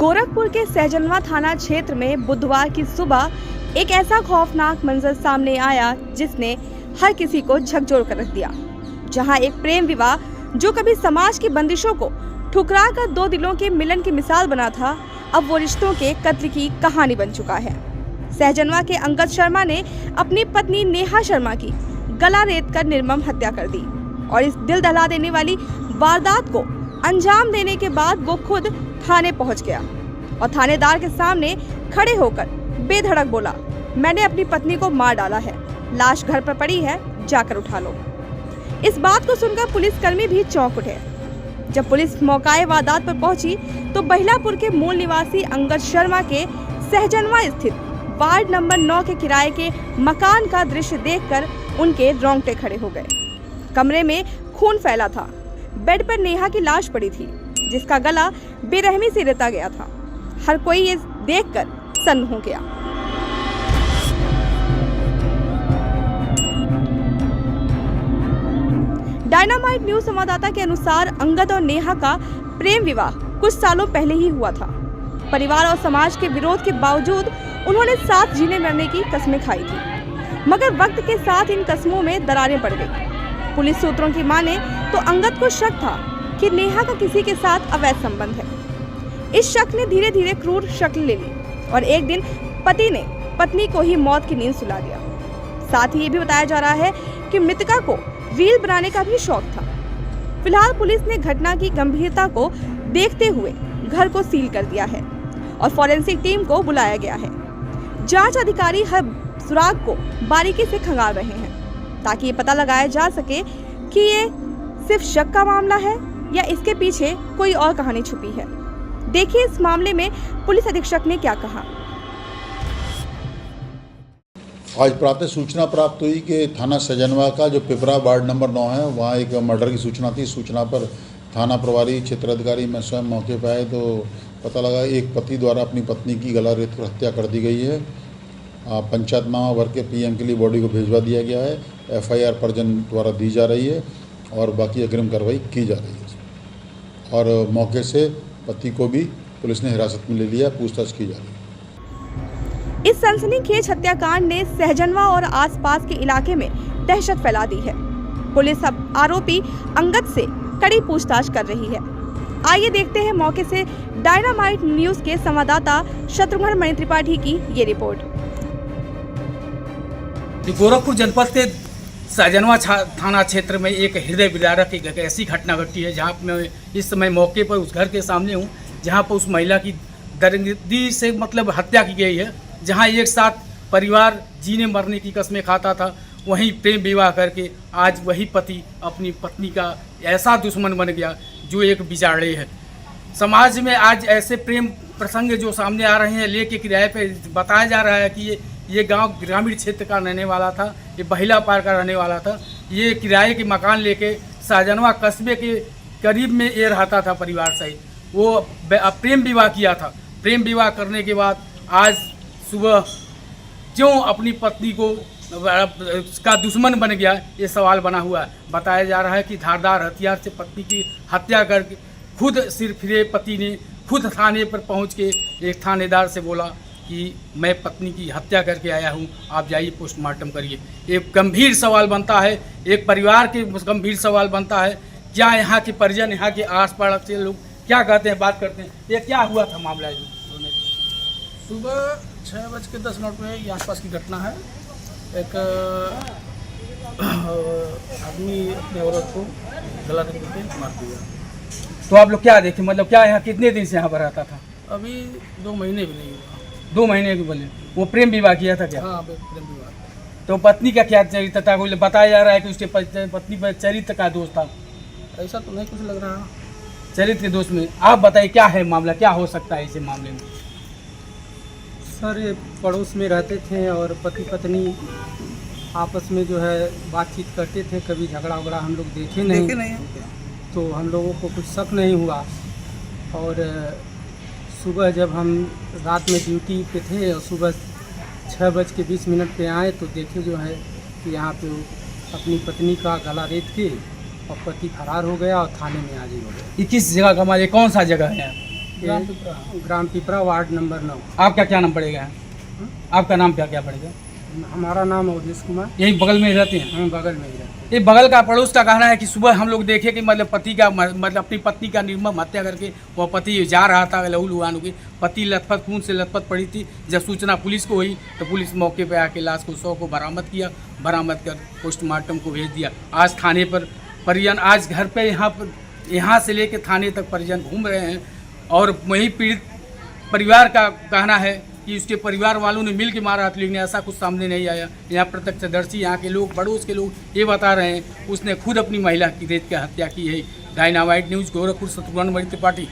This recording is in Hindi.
गोरखपुर के सहजनवा थाना क्षेत्र में बुधवार की सुबह एक ऐसा खौफनाक मंजर सामने आया जिसने हर किसी को झकझोर कर रख दिया। जहां एक प्रेम विवाह जो कभी समाज की बंदिशों को ठुकरा कर दो दिलों के मिलन की मिसाल बना था, अब वो रिश्तों के कत्ल की कहानी बन चुका है। सहजनवा के अंगद शर्मा ने अपनी पत्नी नेहा शर्मा की गला रेत कर निर्मम हत्या कर दी और इस दिल दहला देने वाली वारदात को अंजाम देने के बाद वो खुद थाने पहुंच गया और थानेदार के सामने खड़े होकर बेधड़क बोला, मैंने अपनी पत्नी को मार डाला है, लाश घर पर पड़ी है, जाकर उठा लो। इस बात को सुनकर पुलिसकर्मी भी चौंक उठे। जब पुलिस मौकाए वारदात पर पहुंची तो बहिलापुर के मूल निवासी अंगद शर्मा के सहजनवा स्थित वार्ड नंबर 9 के किराए के मकान का दृश्य देखकर उनके रोंगटे खड़े हो गए। कमरे में खून फैला था। बेड पर नेहा की लाश पड़ी थी जिसका गला बेरहमी से रेता गया था। हर कोई ये देखकर सन्न हो गया। डायनामाइट न्यूज संवाददाता के अनुसार अंगद और नेहा का प्रेम विवाह कुछ सालों पहले ही हुआ था। परिवार और समाज के विरोध के बावजूद उन्होंने साथ जीने मरने की कस्में खाई थी, मगर वक्त के साथ इन कस्मों में दरारें पड़ गई। पुलिस सूत्रों की माने तो अंगद को शक था कि नेहा का किसी के साथ अवैध संबंध है। इस शक ने धीरे धीरे क्रूर शक्ल ले ली और एक दिन पति ने पत्नी को ही मौत की नींद सुला दिया। साथ ही ये भी बताया जा रहा है कि मृतका को रील बनाने का भी शौक था। फिलहाल पुलिस ने घटना की गंभीरता को देखते हुए घर को सील कर दिया है और फॉरेंसिक टीम को बुलाया गया है। जांच अधिकारी हर सुराग को बारीकी से खंगाल रहे हैं ताकि ये पता लगाया जा सके कि ये सिर्फ शक का मामला है या इसके पीछे कोई और कहानी छुपी है। देखिए इस मामले में पुलिस अधीक्षक ने क्या कहा। आज प्रातः सूचना प्राप्त हुई कि थाना सहजनवा का जो पिपरा वार्ड नंबर 9 है, वहाँ एक मर्डर की सूचना थी। सूचना पर थाना प्रभारी क्षेत्राधिकारी मैं स्वयं मौके पर आए तो पता लगा एक पति द्वारा अपनी पत्नी की गला रेत कर हत्या कर दी गई है। पंचायत मामा भर के पीएम के लिए बॉडी को भिजवा दिया गया है। एफआईआर परिजन द्वारा दी जा रही है और बाकी अग्रिम कार्रवाई की जा रही है और मौके से पति को भी पुलिस ने हिरासत में ले लिया, पूछताछ की जा रही है। इस सनसनीखेज हत्याकांड ने सहजनवा और आसपास के इलाके में दहशत फैला दी है। पुलिस अब आरोपी अंगद से कड़ी पूछताछ कर रही है। आइए देखते हैं मौके से डायनामाइट न्यूज के संवाददाता शत्रुघ्न मणि त्रिपाठी की ये रिपोर्ट। गोरखपुर जनपद के सहजनवा थाना क्षेत्र में एक हृदय विदारक एक ऐसी घटना घटी है जहां मैं इस समय मौके पर उस घर के सामने हूं जहां पर उस महिला की दरिंदगी से हत्या की गई है। जहां एक साथ परिवार जीने मरने की कस्में खाता था, वहीं प्रेम विवाह करके आज वही पति अपनी पत्नी का ऐसा दुश्मन बन गया जो एक बिचारे है। समाज में आज ऐसे प्रेम प्रसंग जो सामने आ रहे हैं लेके किराए पे बताया जा रहा है कि ये गांव ग्रामीण क्षेत्र का रहने वाला था, ये बहिला पार का रहने वाला था। ये किराए के मकान लेके सहजनवा कस्बे के करीब में ये रहता था परिवार सहित। वो प्रेम विवाह किया था। प्रेम विवाह करने के बाद आज सुबह क्यों अपनी पत्नी को उसका दुश्मन बन गया, ये सवाल बना हुआ है। बताया जा रहा है कि धारदार हथियार से पत्नी की हत्या करके खुद सिर फिरे पति ने खुद थाने पर पहुंच के एक थानेदार से बोला कि मैं पत्नी की हत्या करके आया हूं, आप जाइए पोस्टमार्टम करिए। एक गंभीर सवाल बनता है, एक परिवार के गंभीर सवाल बनता है। क्या यहाँ के परिजन, यहाँ के आस पड़ोस के लोग क्या कहते हैं, बात करते हैं। ये क्या हुआ था मामला? सुबह 6:10 में ये आसपास की घटना है। एक आदमी अपने औरत को गला रेत करके मार दिया। तो आप लोग क्या देखे, क्या यहाँ कितने दिन से यहाँ पर रहता था? अभी 2 महीने भी नहीं हुआ। 2 महीने के बोले वो प्रेम विवाह किया था क्या? हाँ, प्रेम विवाह। तो पत्नी का क्या चरित्र था? बताया जा रहा है कि उसके पत्नी पर चरित्र का दोष था। ऐसा तो नहीं कुछ लग रहा। चरित्र के दोष में आप बताइए क्या है मामला, क्या हो सकता है इस मामले में? सर, ये पड़ोस में रहते थे और पति पत्नी आपस में जो है बातचीत करते थे। कभी झगड़ा वगड़ा हम लोग देखे नहीं। तो हम लोगों को कुछ शक नहीं हुआ और सुबह जब हम रात में ड्यूटी पे थे और सुबह 6:20 पे आए तो देखे जो है कि यहाँ पे अपनी पत्नी का गला रेत के और पति फरार हो गया और थाने में हाजिर हो गया। ये किस जगह का मामला, कौन सा जगह है? ग्राम पिपरा वार्ड नंबर 9। आपका क्या नाम पड़ेगा? आपका नाम क्या क्या पड़ेगा? हमारा नाम अवधेश कुमार। यही बगल में ही रहते हैं? हम बगल में ही रहते हैं। ये बगल का पड़ोस का कहना है कि सुबह हम लोग देखे कि मतलब पति का मतलब अपनी पत्नी का निर्मम हत्या करके वह पति जा रहा था लहू लुहान की, पति लथपथ खून से लथपथ पड़ी थी। जब सूचना पुलिस को हुई तो पुलिस मौके पर आके लाश को 100 को बरामद किया, बरामद कर पोस्टमार्टम को भेज दिया। आज थाने पर परिजन, आज घर पे यहाँ से लेके थाने तक परिजन घूम रहे हैं और वही पीड़ित परिवार का कहना है कि उसके परिवार वालों ने मिल के मारा था, लेकिन ऐसा कुछ सामने नहीं आया। यहाँ प्रत्यक्षदर्शी, यहाँ के लोग, पड़ोस के लोग ये बता रहे हैं उसने खुद अपनी महिला की रेत की हत्या की है। Dynamite news, Gorakhpur, Shatrughan Tripathi.